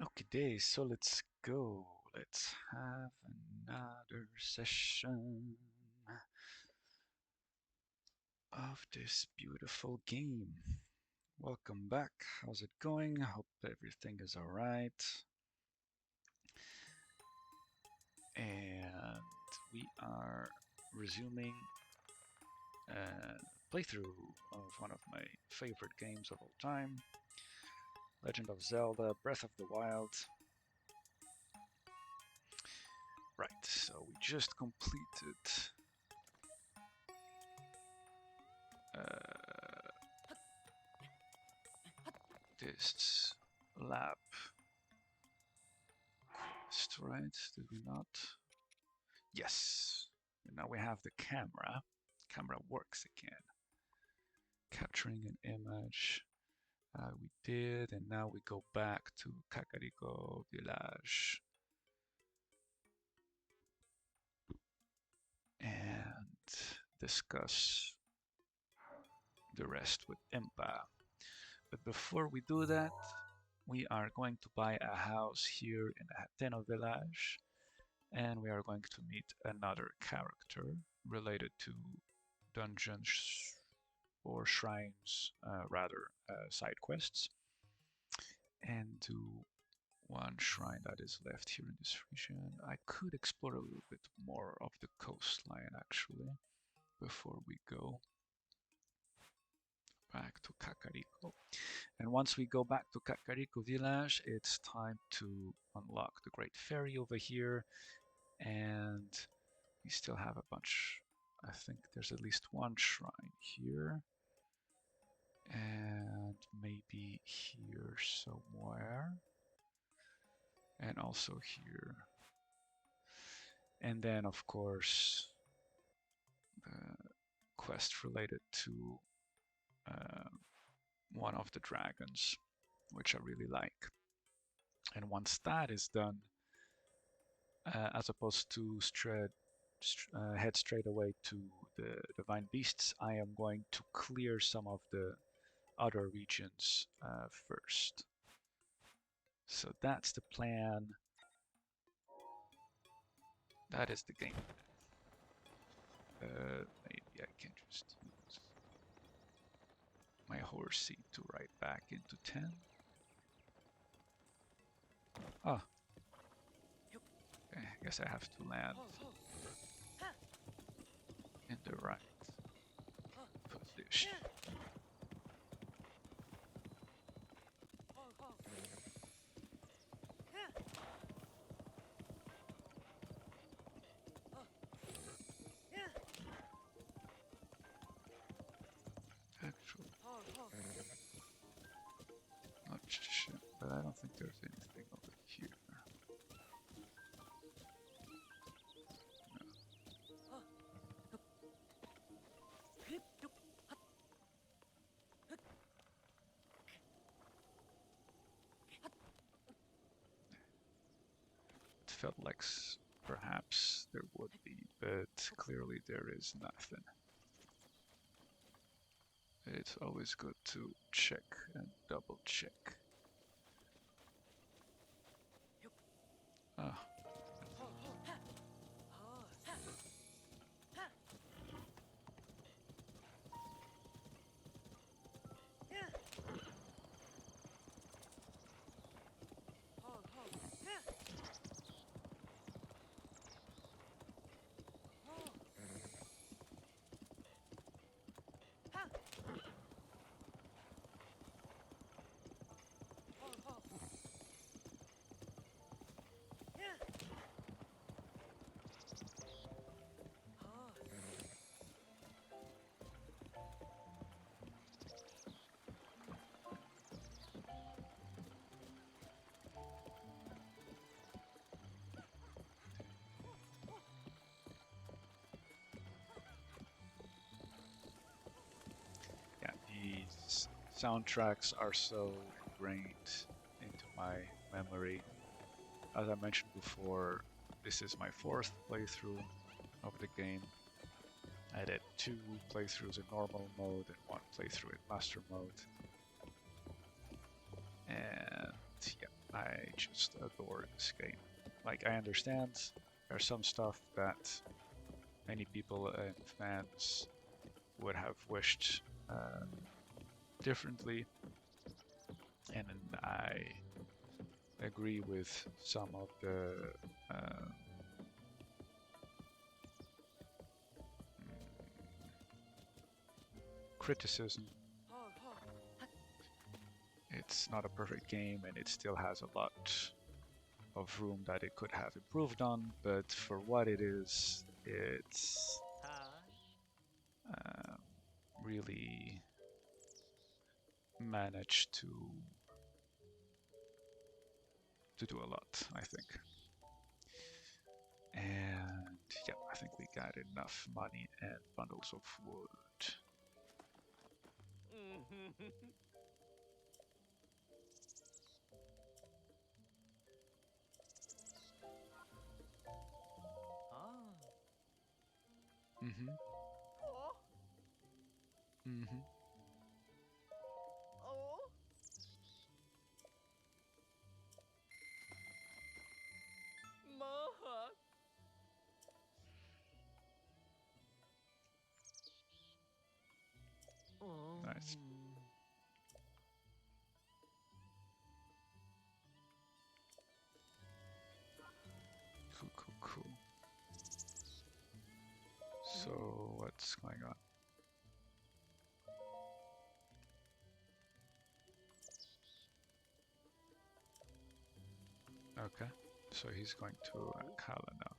Okay, so let's go. Let's have another session of this beautiful game. Welcome back. How's it going? Hope everything is all right. And we are resuming a playthrough of one of my favorite games of all time, Legend of Zelda Breath of the Wild. Right, so we just completed uh, this lab quest, right? Did we not? Yes. And now we have the camera. Camera works again. Capturing an image. We did, and now we go back to Kakariko Village and discuss the rest with Impa. But before we do that, we are going to buy a house here in Hateno Village, and we are going to meet another character related to dungeons or shrines, rather, side quests, and do one shrine that is left here in this region. I could explore a little bit more of the coastline actually before we go back to Kakariko. And once we go back to Kakariko Village, it's time to unlock the Great Ferry over here. And we still have a bunch. I think there's at least one shrine here. And maybe here somewhere. And also here. And then, of course, the quest related to uh, one of the dragons, which I really like. And once that is done, as opposed to head straight away to the divine beasts, I am going to clear some of the other regions first. So that's the plan. That is the game. Maybe I can just use my horse seat to ride back into 10. Oh, okay, I guess I have to land in the right position. Actually, not sure, but I don't think there's anything over here. It felt like perhaps there would be, but clearly there is nothing. It's always good to check and double check. Ah. Yeah, these soundtracks are so ingrained into my memory. As I mentioned before, this is my fourth playthrough of the game. I did 2 playthroughs in normal mode and 1 playthrough in master mode. And yeah, I just adore this game. Like, I understand there's some stuff that many people and fans would have wished differently, and I agree with some of the uh, criticism. It's not a perfect game, and it still has a lot of room that it could have improved on, but for what it is, it's uh, really managed to do a lot, I think. And yeah, I think we got enough money and bundles of wood. Mm-hmm. Mm-hmm. Nice. Cool, cool, cool. So what's going on? Okay, so he's going to Kala now.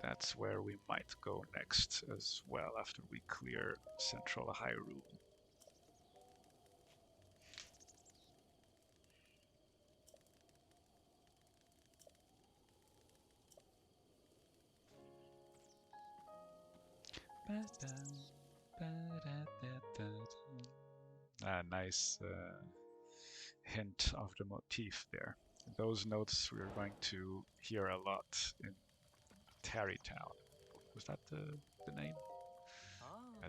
That's where we might go next as well after we clear Central Hyrule. Nice hint of the motif there. Those notes we're going to hear a lot in Tarrytown. Was that the name?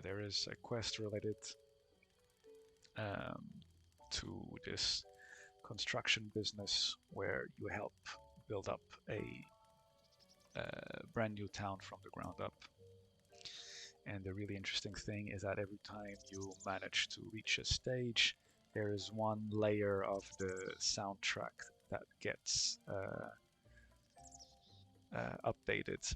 There is a quest related um, to this construction business where you help build up a brand new town from the ground up. And the really interesting thing is that every time you manage to reach a stage, there is one layer of the soundtrack that gets updated,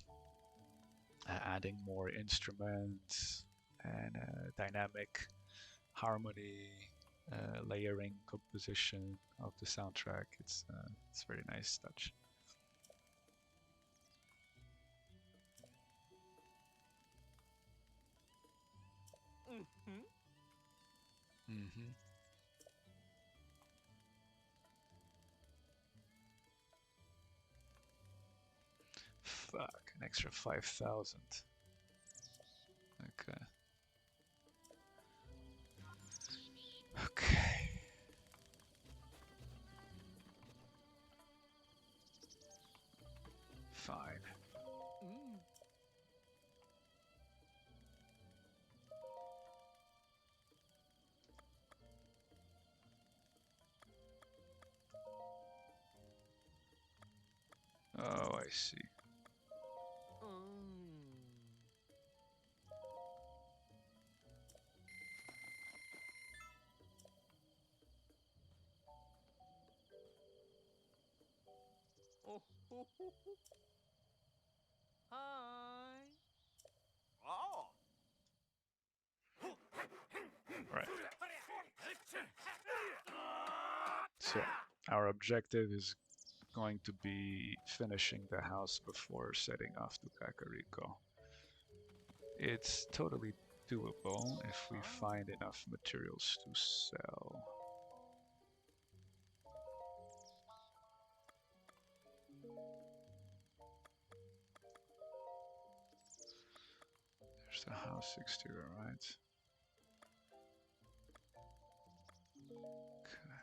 adding more instruments and dynamic harmony, layering, composition of the soundtrack. It's a very nice touch. Mm-hmm. Fuck, an extra 5,000. Okay. Okay. Fine. Oh, I see. Right. So our objective is going to be finishing the house before setting off to Kakariko. It's totally doable if we find enough materials to sell. There's the house exterior, right? Okay.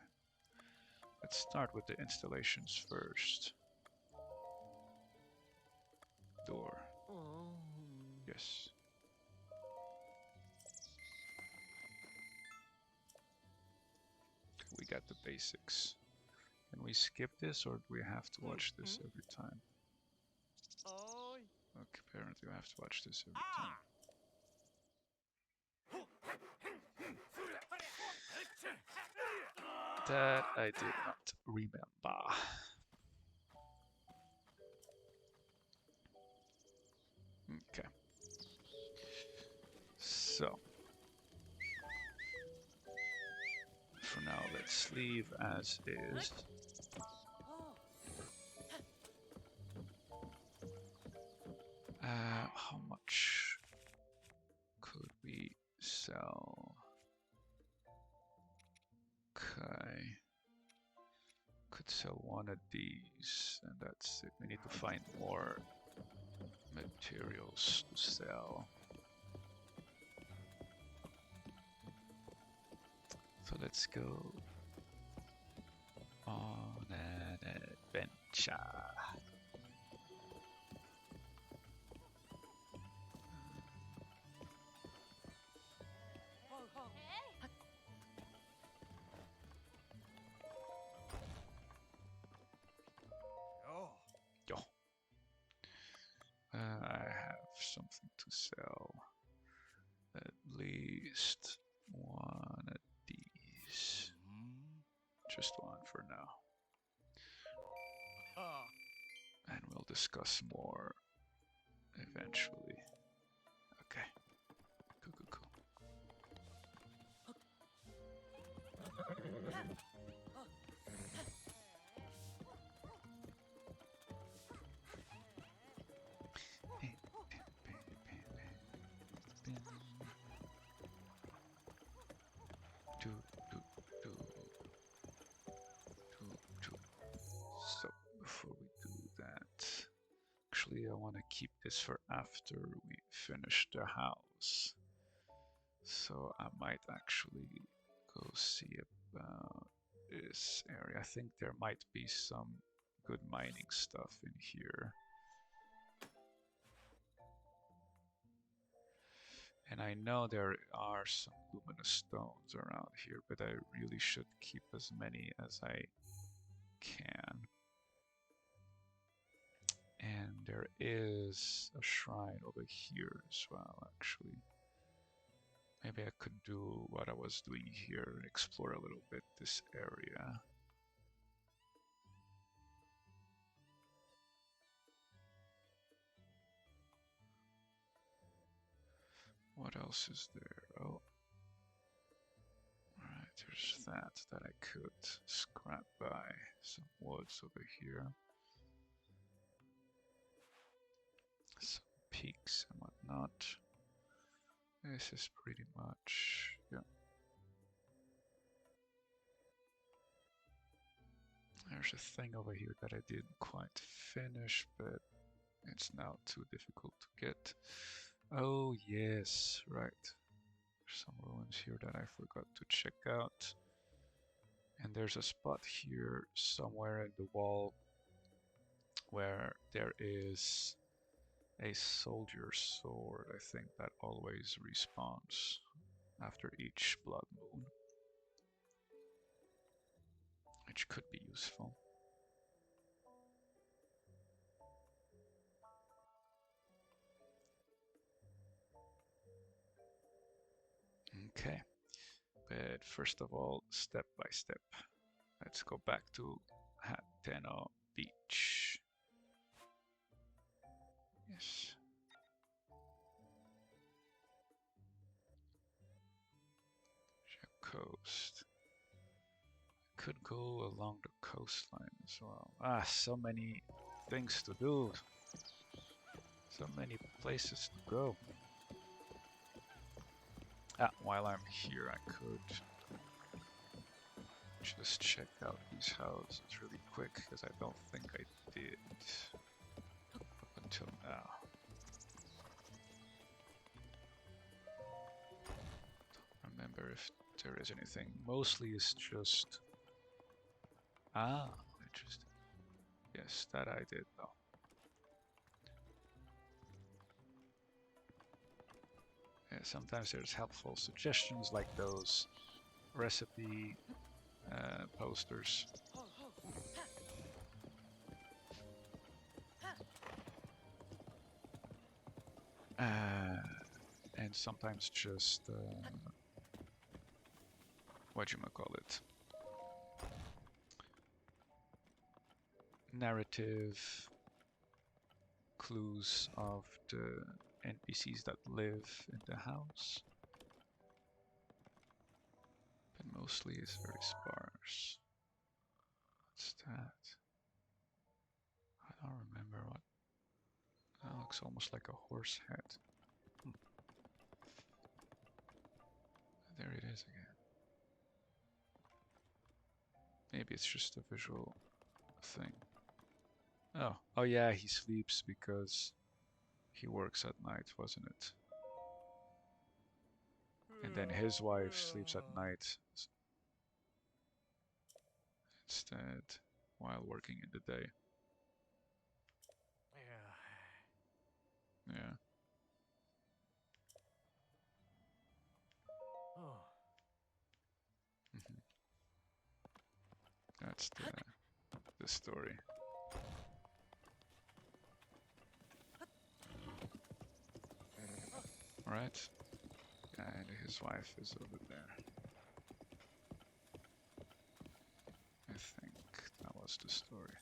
Let's start with the installations first. Door. Yes. We got the basics. Can we skip this or do we have to watch this every time? Okay, apparently we have to watch this every time. That I did not remember. Okay. So, for now, let's leave as is. How much could we sell? Okay. Could sell one of these, and that's it. We need to find more materials to sell. So let's go on an adventure. Yo. I have something to sell. At least one of these. Just one for now. And we'll discuss more eventually. Okay. Cool. So before we do that, actually I want to keep this for after we finish the house. So I might actually go see about this area. I think there might be some good mining stuff in here. And I know there are some luminous stones around here, but I really should keep as many as I can. And there is a shrine over here as well, actually. Maybe I could do what I was doing here and explore a little bit this area. What else is there? Oh. Alright, there's that I could scrap by. Some woods over here. Some peaks and whatnot. This is pretty much, yeah. There's a thing over here that I didn't quite finish, but it's now too difficult to get. Oh yes, right. There's some ruins here that I forgot to check out. And there's a spot here somewhere in the wall where there is a soldier's sword, I think, that always respawns after each blood moon, which could be useful. Okay, but first of all, step by step, let's go back to Hateno Beach. Yes. Coast. Could go along the coastline as well. Ah, so many things to do. So many places to go. Ah, while I'm here, I could just check out these houses really quick, because I don't think I did up until now. remember if there is anything. Mostly it's just... Ah, interesting. Yes, that I did though. Yeah, sometimes there's helpful suggestions like those recipe posters. And sometimes just whatchamacallit, narrative clues of the NPCs that live in the house. But mostly it's very sparse. What's that? I don't remember what. That looks almost like a horse head. There it is again. Maybe it's just a visual thing. Oh yeah, he sleeps because he works at night, wasn't it? And then his wife sleeps at night instead while working in the day. Yeah. Mhm. That's the story. Right? And his wife is over there. I think that was the story.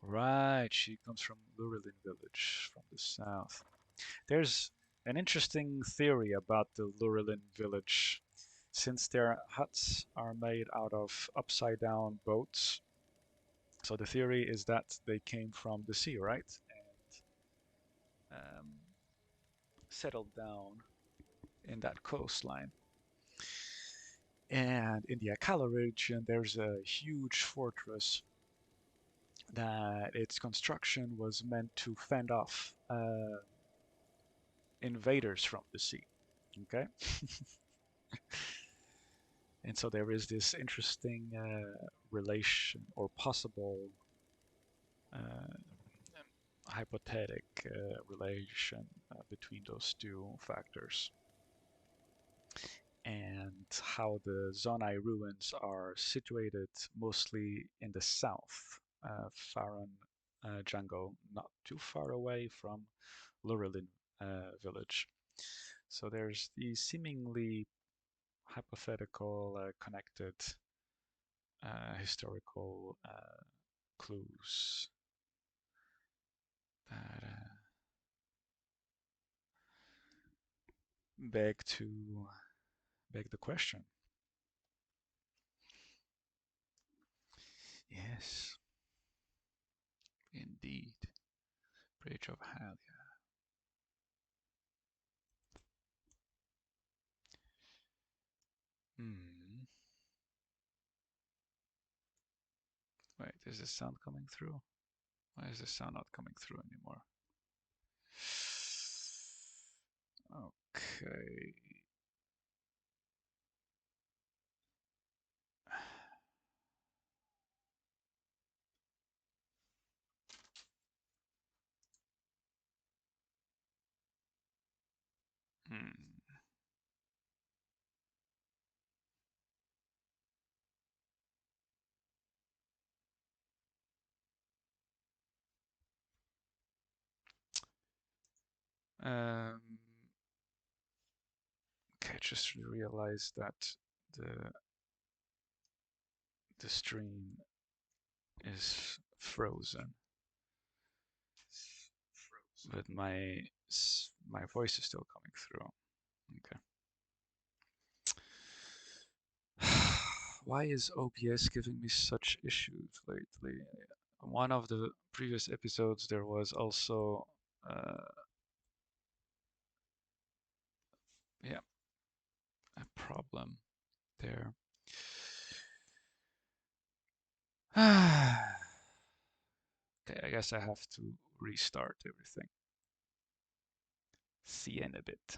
Right, she comes from Lurelin village from the south. There's an interesting theory about the Lurelin village. Since their huts are made out of upside down boats, so the theory is that they came from the sea, right? And settled down in that coastline. And in the Akala region, there's a huge fortress that its construction was meant to fend off invaders from the sea. Okay? And so there is this interesting relation or possible uh, hypothetic relation between those two factors. And how the Zonai ruins are situated mostly in the south, Faron jungle, not too far away from Lurelin village. So there's these seemingly hypothetical connected historical clues that beg to beg the question. Yes, indeed. Bridge of Halia. Hmm. Wait, is this sound coming through? Why is this sound not coming through anymore? Okay. Hmm. Um, okay, I just realized that the the stream is frozen, but my voice is still coming through. Okay. Why is OBS giving me such issues lately? One of the previous episodes, there was also, yeah, a problem there. Okay, I guess I have to restart everything. See you in a bit.